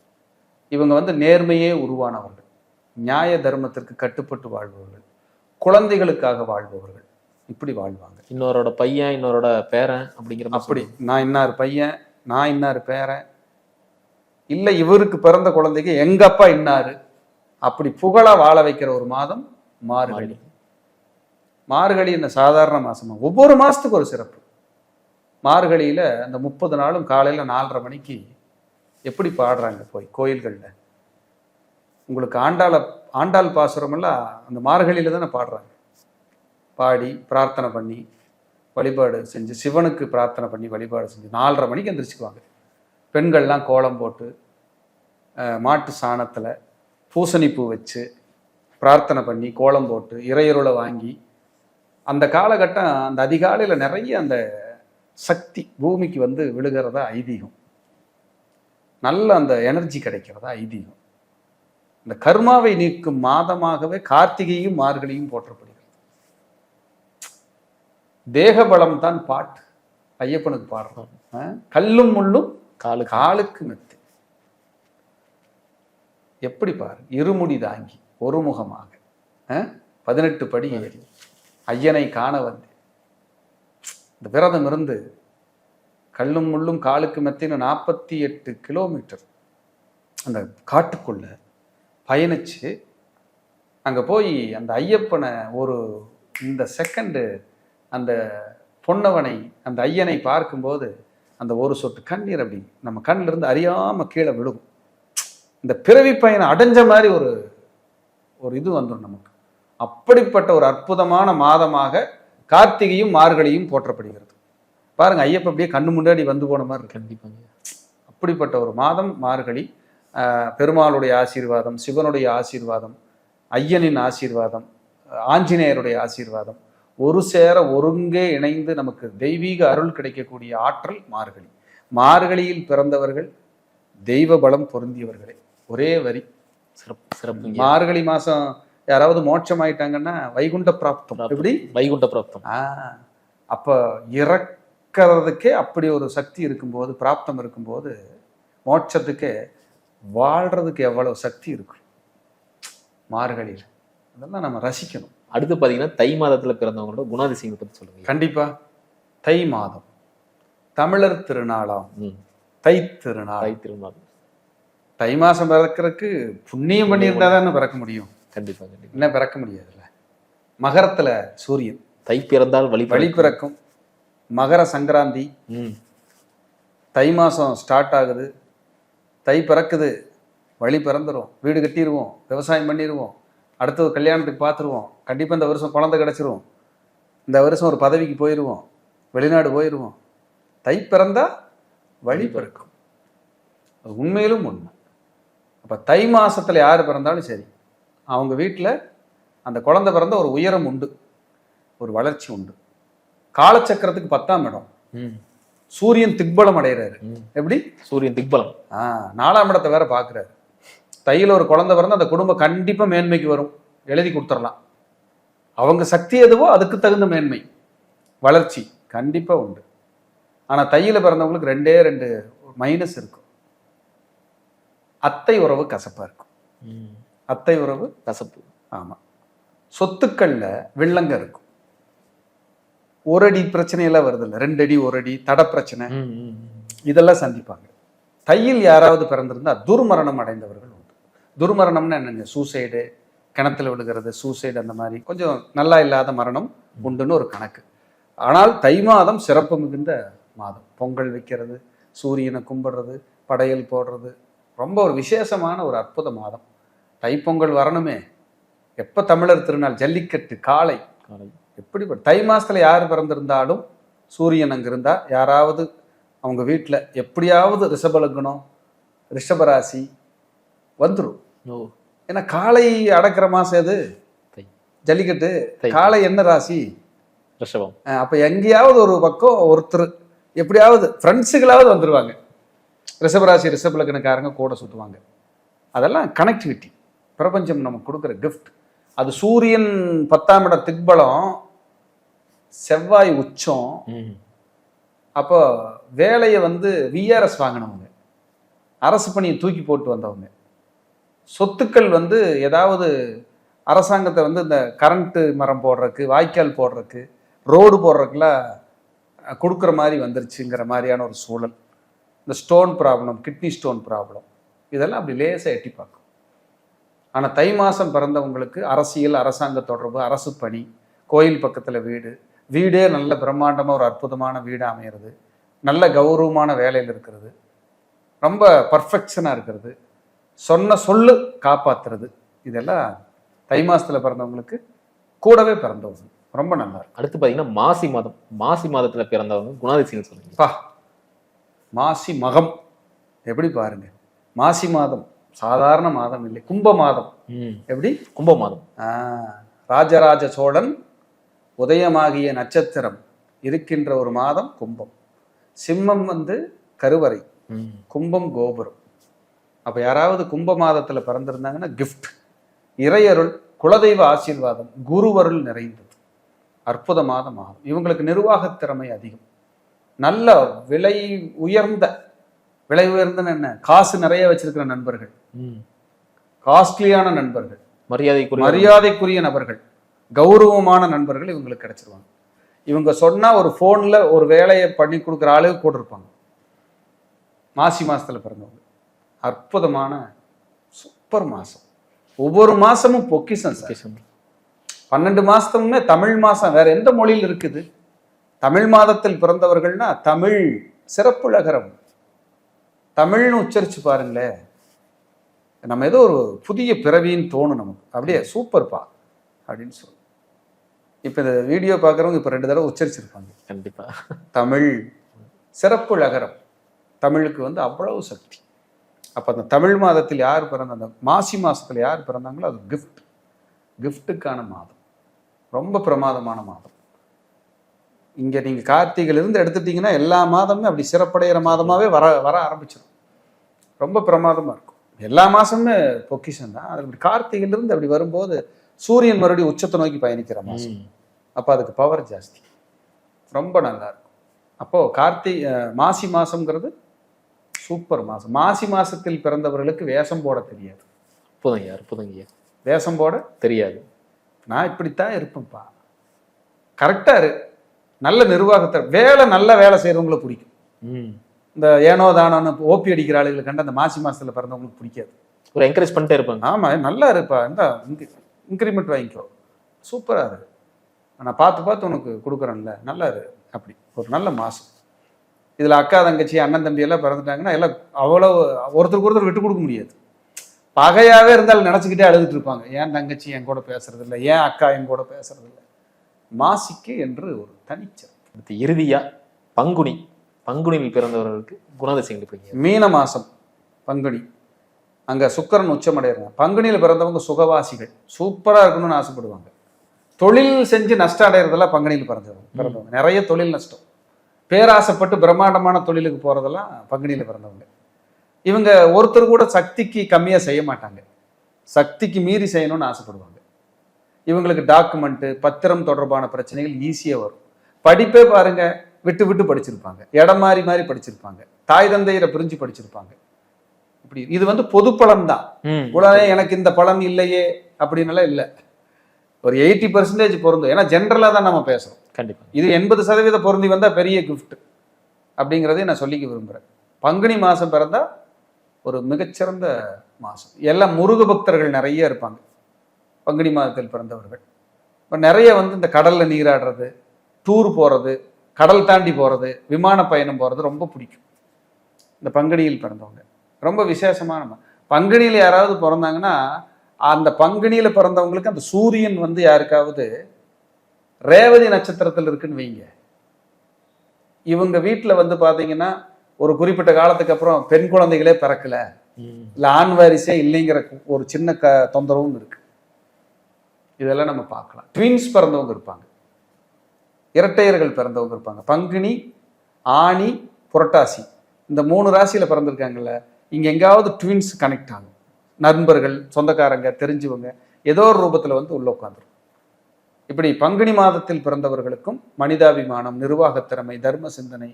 இவங்க நேர்மையே உருவானவர்கள், நியாய தர்மத்திற்கு கட்டுப்பட்டு வாழ்பவர்கள், குழந்தைகளுக்காக வாழ்பவர்கள். இப்படி வாழ்வாங்க. இன்னொரோட பையன், இன்னொரோட பேரன் அப்படிங்கிற அப்படி நான் இன்னார் பையன், நான் இன்னார் பேரன், இல்லை இவருக்கு பிறந்த குழந்தைக்கு எங்க அப்பா இன்னாரு, அப்படி புகழா வாழ வைக்கிற ஒரு மாதம் மார்கழி. மார்கழி என்ன சாதாரண மாசமா? ஒவ்வொரு மாசத்துக்கு ஒரு சிறப்பு. மார்கழியில அந்த 30 நாளும் காலையில 4:30 மணிக்கு எப்படி பாடுறாங்க போய் கோயில்கள்ல. உங்களுக்கு ஆண்டாள் பாசுரம் எல்லாம் அந்த மார்கழியில தானே பாடுறாங்க. பாடி பிரார்த்தனை பண்ணி வழிபாடு செஞ்சு, சிவனுக்கு பிரார்த்தனை பண்ணி வழிபாடு செஞ்சு 4:30 மணிக்கு எந்திரிச்சுக்குவாங்க. பெண்கள்லாம் கோலம் போட்டு மாட்டு சாணத்தில் பூசணி பூ வச்சு பிரார்த்தனை பண்ணி கோலம் போட்டு இறையருளை வாங்கி, அந்த காலகட்டம் அந்த அதிகாலையில் நிறைய அந்த சக்தி பூமிக்கு விழுகிறதா ஐதீகம். நல்ல அந்த எனர்ஜி கிடைக்கிறதா ஐதீகம். இந்த கர்மாவை நீக்கும் மாதமாகவே கார்த்திகையும் மார்கழியும் போற்றப்படுகிறது. தேக பலம் தான் பாட்டு ஐயப்பனுக்கு பாடுறோம். கல்லும் முள்ளும் காலுக்கு மெத்து. எப்படி பாரு, இருமுடி தாங்கி ஒரு முகமாக 18 படி ஏறி ஐயனை காண வந்து இந்த விரதம் இருந்து கல்லும் முள்ளும் காலுக்கு மெத்தின்னு 48 கிலோமீட்டர் அந்த காட்டுக்குள்ள பயணிச்சு அங்க போய் அந்த ஐயப்பனை ஒரு இந்த செகண்டு அந்த பொன்னவனை அந்த ஐயனை பார்க்கும்போது அந்த ஒரு சொட்டு கண்ணீர் அப்படி நம்ம கண்ணில் இருந்து அறியாம கீழே விழுகும். இந்த பிறவி பயனை அடைஞ்ச மாதிரி ஒரு இது வந்துடும் நமக்கு. அப்படிப்பட்ட ஒரு அற்புதமான மாதமாக கார்த்திகையும் மார்கழியும் போற்றப்படுகிறது. பாருங்க, ஐயப்ப அப்படியே கண்ணு முன்னாடி வந்து போன மாதிரி இருக்கு. கண்டிப்பாங்க. அப்படிப்பட்ட ஒரு மாதம் மார்கழி. பெருமாளுடைய ஆசீர்வாதம், சிவனுடைய ஆசீர்வாதம், ஐயனின் ஆசீர்வாதம், ஆஞ்சநேயருடைய ஆசீர்வாதம் ஒரு சேர ஒருங்கே இணைந்து நமக்கு தெய்வீக அருள் கிடைக்கக்கூடிய ஆற்றல் மார்கழி. மார்கழியில் பிறந்தவர்கள் தெய்வ பலம் பொருந்தியவர்களே. ஒரே வரி சிறப்பு. மார்கழி மாசம் யாராவது மோட்சம் ஆயிட்டாங்கன்னா வைகுண்ட பிராப்தம். எப்படி? வைகுண்ட பிராப்தம். அப்ப இறக்கிறதுக்கே அப்படி ஒரு சக்தி இருக்கும்போது, பிராப்தம் இருக்கும்போது, மோட்சத்துக்கே வாழ்றதுக்கு எவ்வளவு சக்தி இருக்கு மார்கழியில். அதெல்லாம் நம்ம ரசிக்கணும். அடுத்து பாத்தீங்கன்னா தை மாதத்துல பிறந்தவங்களோட குணாதிசயங்களை பத்தி சொல்லுங்க. கண்டிப்பா. தை மாதம் தமிழர் திருநாளாம். தை திருநாள். தை மாசம் பிறக்கிறதுக்கு புண்ணியம் பண்ணியிருந்தா தானே பிறக்க முடியும். கண்டிப்பா. என்ன பிறக்க முடியாதுல்ல. மகரத்துல சூரியன். தை பிறந்தால் வழி பிறக்கும். மகர சங்கராந்தி. தை மாசம் ஸ்டார்ட் ஆகுது, தை பிறக்குது, வழி பிறந்துடும், வீடு கட்டிடுவோம், விவசாயம் பண்ணிடுவோம், அடுத்தது கல்யாணத்துக்கு பார்த்துருவோம், கண்டிப்பாக இந்த வருஷம் குழந்தை கிடச்சிருவோம், இந்த வருஷம் ஒரு பதவிக்கு போயிடுவோம், வெளிநாடு போயிடுவோம். தை பிறந்தா வழி பிறக்கும். அது உண்மையிலும் உண்மை. அப்போ தை மாசத்துல யார் பிறந்தாலும் சரி, அவங்க வீட்டில் அந்த குழந்தை பிறந்த ஒரு உயரம் உண்டு, ஒரு வளர்ச்சி உண்டு. காலச்சக்கரத்துக்கு 10ஆம் இடம். சூரியன் திக்பலம் அடைகிறாரு. எப்படி? சூரியன் திக்பலம். 4ஆம் இடத்தை வேற பார்க்குறாரு. தையில் ஒரு குழந்தை பிறந்தா அந்த குடும்பம் கண்டிப்பாக மேன்மைக்கு வரும், எழுதி கொடுத்துடலாம். அவங்க சக்தி எதுவோ அதுக்கு தகுந்த மேன்மை வளர்ச்சி கண்டிப்பாக உண்டு. ஆனால் தையில் பிறந்தவங்களுக்கு 2 மைனஸ் இருக்கும். அத்தை உறவு கசப்பாக இருக்கும். அத்தை உறவு கசப்பு. ஆமாம். சொத்துக்கள்ல வில்லங்க இருக்கும். ஒரு அடி பிரச்சனையெல்லாம் வருது இல்லை, 2 அடி 1 அடி தட பிரச்சனை, இதெல்லாம் சந்திப்பாங்க. தையில் யாராவது பிறந்திருந்தா துர்மரணம் அடைந்தவர்கள் உண்டு. துர்மரணம்னு என்னங்க? சூசைடு, கிணத்துல விழுகிறது, சூசைடு, அந்த மாதிரி கொஞ்சம் நல்லா இல்லாத மரணம் உண்டுன்னு ஒரு கணக்கு. ஆனால் தை மாதம் சிறப்பு மிகுந்த மாதம். பொங்கல் வைக்கிறது, சூரியனை கும்பிடுறது, படையல் போடுறது, ரொம்ப ஒரு விசேஷமான ஒரு அற்புத மாதம். தைப்பொங்கல் வரணுமே. எப்போ தமிழர் திருநாள், ஜல்லிக்கட்டு, காளை, எப்படி தை மாசத்துல யார் பிறந்திருந்தாலும் சூரியன் அங்கே இருந்தால் யாராவது அவங்க வீட்டில் எப்படியாவது ரிஷபலக்னம், ரிஷபராசி வந்துடும். ஏன்னா காளை அடக்கிற மாசம் எது? ஜல்லிக்கட்டு. காளை என்ன ராசி? ரிஷபம். அப்போ எங்கேயாவது ஒரு பக்கம் ஒருத்தர் எப்படியாவது ஃப்ரெண்ட்ஸுகளாவது வந்துடுவாங்க. ரிஷபராசி ரிஷபலக்னக்காரங்க கூட சுற்றுவாங்க. அதெல்லாம் கனெக்டிவிட்டி, பிரபஞ்சம் நமக்கு கொடுக்குற கிஃப்ட். அது சூரியன் 10ஆம் இடம் திக்பலம், செவ்வாய் உச்சம். அப்போ வேலையை விஆர்எஸ் வாங்கினவங்க, அரசு பணியை தூக்கி போட்டு வந்தவங்க, சொத்துக்கள் ஏதாவது அரசாங்கத்தை இந்த கரண்ட்டு மரம் போடுறதுக்கு, வாய்க்கால் போடுறதுக்கு, ரோடு போடுறதுக்குலாம் கொடுக்குற மாதிரி வந்துருச்சுங்கிற மாதிரியான ஒரு சூழல். இந்த stone problem, kidney stone problem, இதெல்லாம் அப்படி லேசாக எட்டி பார்க்கும். ஆனால் தை மாதம் பிறந்தவங்களுக்கு அரசியல், அரசாங்க தொடர்பு, அரசு பணி, கோயில் பக்கத்தில் வீடு, வீடே நல்ல பிரம்மாண்டமாக ஒரு அற்புதமான வீடாக அமையிறது, நல்ல கௌரவமான வேலையில் இருக்கிறது, ரொம்ப பர்ஃபெக்ஷனாக இருக்கிறது, சொன்ன சொல்லு காப்பாற்றுறது, இதெல்லாம் தை மாதத்தில் பிறந்தவங்களுக்கு கூடவே பிறந்தவங்க ரொம்ப நல்லா இருக்கும். அடுத்து பார்த்தீங்கன்னா மாசி மாதம். மாசி மாதத்தில் பிறந்தவங்க குணாதிசயம் சொல்லுங்க. மாசி மகம் எப்படி பாருங்க. மாசி மாதம் சாதாரண மாதம் இல்லை, கும்ப மாதம். எப்படி? கும்ப மாதம். ராஜராஜ சோழன் உதயமாகிய நட்சத்திரம் இருக்கின்ற ஒரு மாதம் கும்பம். சிம்மம் கருவறை, கும்பம் கோபுரம். அப்ப யாராவது கும்ப மாதத்துல பிறந்திருந்தாங்கன்னா கிஃப்ட், இறையருள், குலதெய்வ ஆசீர்வாதம், குருவருள் நிறைந்தது அற்புதமான மாதம். இவங்களுக்கு நிர்வாகத் திறமை அதிகம். நல்ல விலை உயர்ந்த என்ன, காசு நிறைய வச்சிருக்கிற நண்பர்கள், காஸ்ட்லியான நண்பர்கள், மரியாதைக்குரிய நபர்கள், கௌரவமான நண்பர்கள் இவங்களுக்கு கிடைச்சிருவாங்க. இவங்க சொன்னா ஒரு போன்ல ஒரு வேலையை பண்ணி கொடுக்குற ஆளுக்கு கூட இருப்பாங்க. மாசி மாசத்துல பிறந்தவங்க அற்புதமான சூப்பர் மாசம். ஒவ்வொரு மாசமும் பொக்கிஷம். 12 மாசமுமே தமிழ் மாசம். வேற எந்த மொழியில் இருக்குது? தமிழ் மாதத்தில் பிறந்தவர்கள்னா தமிழ் சிறப்புலகரம், தமிழ்னு உச்சரிச்சு பாருங்களேன். நம்ம ஏதோ ஒரு புதிய பிறவின்னு தோணும் நமக்கு. அப்படியே சூப்பர்ப்பா அப்படின்னு சொல்லு. இப்போ இந்த வீடியோ பார்க்குறவங்க இப்போ 2 தடவை உச்சரிச்சிருப்பாங்க கண்டிப்பா. தமிழ் சிறப்புலகரம், தமிழுக்கு அவ்வளவு சக்தி. அப்போ அந்த தமிழ் மாதத்தில் யார் பிறந்த, அந்த மாசி மாசத்துல யார் பிறந்தாங்களோ அது கிஃப்ட், கிஃப்ட்டுக்கான மாதம், ரொம்ப பிரமாதமான மாதம். இங்கே நீங்கள் கார்த்திகையிலிருந்து எடுத்துட்டீங்கன்னா எல்லா மாதமுமே அப்படி சிறப்படைகிற மாதமாகவே வர ஆரம்பிச்சிடும். ரொம்ப பிரமாதமாக இருக்கும். எல்லா மாதமுமே பொக்கிஷன் தான். அது அப்படி கார்த்திகையிலிருந்து அப்படி வரும்போது சூரியன் மறுபடியும் உச்சத்தை நோக்கி பயணிக்கிற மாதம். அப்போ அதுக்கு பவர் ஜாஸ்தி, ரொம்ப நல்லா இருக்கும். அப்போது மாசி மாதங்கிறது சூப்பர் மாதம். மாசி மாதத்தில் பிறந்தவர்களுக்கு வேஷம் போட தெரியாது. அற்புதங்கய்யா. வேஷம் போட தெரியாது. நான் இப்படித்தான் இருப்பேன்ப்பா, கரெக்டாக இரு, நல்ல நிர்வாகத்தை, நல்ல வேலை செய்கிறவங்களை பிடிக்கும். இந்த ஏனோ தானோன்னு ஓபி அடிக்கிற ஆளுகளை கண்டு அந்த மாசி மாசத்துல பிறந்தவங்களுக்கு பிடிக்காது. ஒரு என்கரேஜ் பண்ணிட்டே இருப்பாங்க. ஆமா, நல்லா இருப்பா, இந்த இன்க்ரிமெண்ட் வாங்கிக்கோ, சூப்பரா இருக்கு, நான் பார்த்து உனக்கு கொடுக்குறேன்ல, நல்லா இரு. அப்படி ஒரு நல்ல மாசம். இதுல அக்கா தங்கச்சி அண்ணன் தம்பி எல்லாம் பிறந்துட்டாங்கன்னா எல்லாம் அவ்வளவு ஒருத்தருக்கு ஒருத்தர் விட்டு கொடுக்க முடியாது. பகையாவே இருந்தாலும் நினைச்சுக்கிட்டே அழுதுட்டு இருப்பாங்க. ஏன் தங்கச்சி என் கூட பேசுறது இல்லை, ஏன் அக்கா என் கூட பேசுறது இல்லை. மாசிக்கு என்று ஒரு தனிச்சிறப்பு. இறுதியா பங்குனியில் பிறந்தவர்களுக்கு குணாதிசயங்கள். மீன மாசம் பங்குனி அங்க சுக்கிரன் உச்சமடைகிறாங்க. பங்குனியில் பிறந்தவங்க சுகவாசிகள், சூப்பரா இருக்கணும்னு ஆசைப்படுவாங்க. தொழில் செஞ்சு நஷ்டம் அடைகிறதெல்லாம் பங்குனியில் பிறந்தவங்க. நிறைய தொழில் நஷ்டம், பேராசைப்பட்டு பிரம்மாண்டமான தொழிலுக்கு போறதெல்லாம் பங்குனியில் பிறந்தவங்க. இவங்க ஒருத்தர் கூட சக்திக்கு கம்மியா செய்ய மாட்டாங்க, சக்திக்கு மீறி செய்யணும்னு ஆசைப்படுவாங்க. இவங்களுக்கு டாக்குமெண்ட் பத்திரம் தொடர்பான பிரச்சனைகள் ஈஸியா வரும். படிப்பே பாருங்க, விட்டு விட்டு படிச்சிருப்பாங்க, இடம் மாறி மாறி படிச்சிருப்பாங்க, தாய் தந்தையரை பிரிஞ்சு படிச்சிருப்பாங்க. இப்படி இது வந்து பொது பலன் தான். உடனே எனக்கு இந்த பலன் இல்லையே அப்படின்னு இல்லை. ஒரு 80% பொருந்தும். ஏன்னா ஜென்ரலா தான் நம்ம பேசுறோம். கண்டிப்பா இது 80% பொருந்தி வந்தா பெரிய கிஃப்ட் அப்படிங்கிறதை நான் சொல்லிக்க விரும்புறேன். பங்குனி மாசம் பிறந்தா ஒரு மிகச்சிறந்த மாசம். எல்லாம் முருக பக்தர்கள் நிறைய இருப்பாங்க பங்குனி மாதத்தில் பிறந்தவர்கள். இப்போ நிறைய வந்து இந்த கடல்ல நீராடுறது, டூர் போறது, கடல் தாண்டி போறது, விமான பயணம் போறது ரொம்ப பிடிக்கும். இந்த பங்குனியில் பிறந்தவங்க ரொம்ப விசேஷமான. பங்குனியில் யாராவது பிறந்தாங்கன்னா அந்த பங்குனியில பிறந்தவங்களுக்கு அந்த சூரியன் வந்து யாருக்காவது ரேவதி நட்சத்திரத்தில் இருக்குன்னு வைங்க, இவங்க வீட்டில் வந்து பார்த்தீங்கன்னா ஒரு குறிப்பிட்ட காலத்துக்கு அப்புறம் பெண் குழந்தைகளே பிறக்கல, இல்லை ஆண் வாரிசே இல்லைங்கிற ஒரு சின்ன தொந்தரவும் இருக்கு. இதெல்லாம் நம்ம பார்க்கலாம். ட்வின்ஸ் பிறந்தவங்க இருப்பாங்க, இரட்டையர்கள் பிறந்தவங்க இருப்பாங்க. பங்குனி, ஆனி, புரட்டாசி இந்த 3 ராசியில பிறந்திருக்காங்கல்ல, இங்க எங்காவது ட்வின்ஸ் கனெக்ட் ஆகும். நண்பர்கள், சொந்தக்காரங்க, தெரிஞ்சவங்க ஏதோ ஒரு ரூபத்துல வந்து உள்ள உட்காந்துரும். இப்படி பங்குனி மாதத்தில் பிறந்தவர்களுக்கும் மனிதாபிமானம், நிர்வாகத் திறமை, தர்ம சிந்தனை,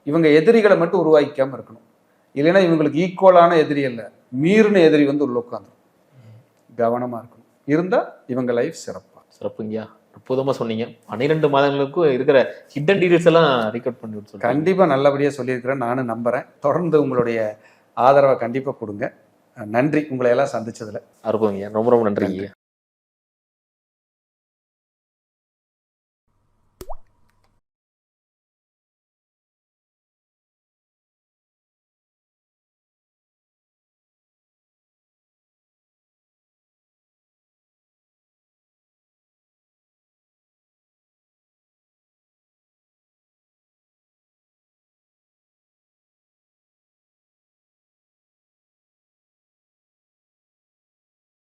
இவங்க எதிரிகளை மட்டும் உருவாக்கிக்காம இருக்கணும். இல்லைன்னா இவங்களுக்கு ஈக்குவலான எதிரி அல்ல, மீறின எதிரி வந்து உள்ள உட்காந்துரும். கவனமா இருக்கணும். இருந்தா இவங்க லைஃப் சிறப்புங்கய்யா. அற்புதமா சொன்னீங்க. 12 மாதங்களுக்கும் இருக்கிற ஹிடன் டீடைல்ஸ் எல்லாம் ரெக்கார்ட் பண்ணி விட்டு கண்டிப்பா நல்லபடியா சொல்லியிருக்கிறேன். நானும் நம்புறேன். தொடர்ந்து உங்களுடைய ஆதரவை கண்டிப்பா கொடுங்க. நன்றி உங்களை எல்லாம் சந்திச்சதுல. அற்புதங்கய்யா. ரொம்ப ரொம்ப நன்றிங்க.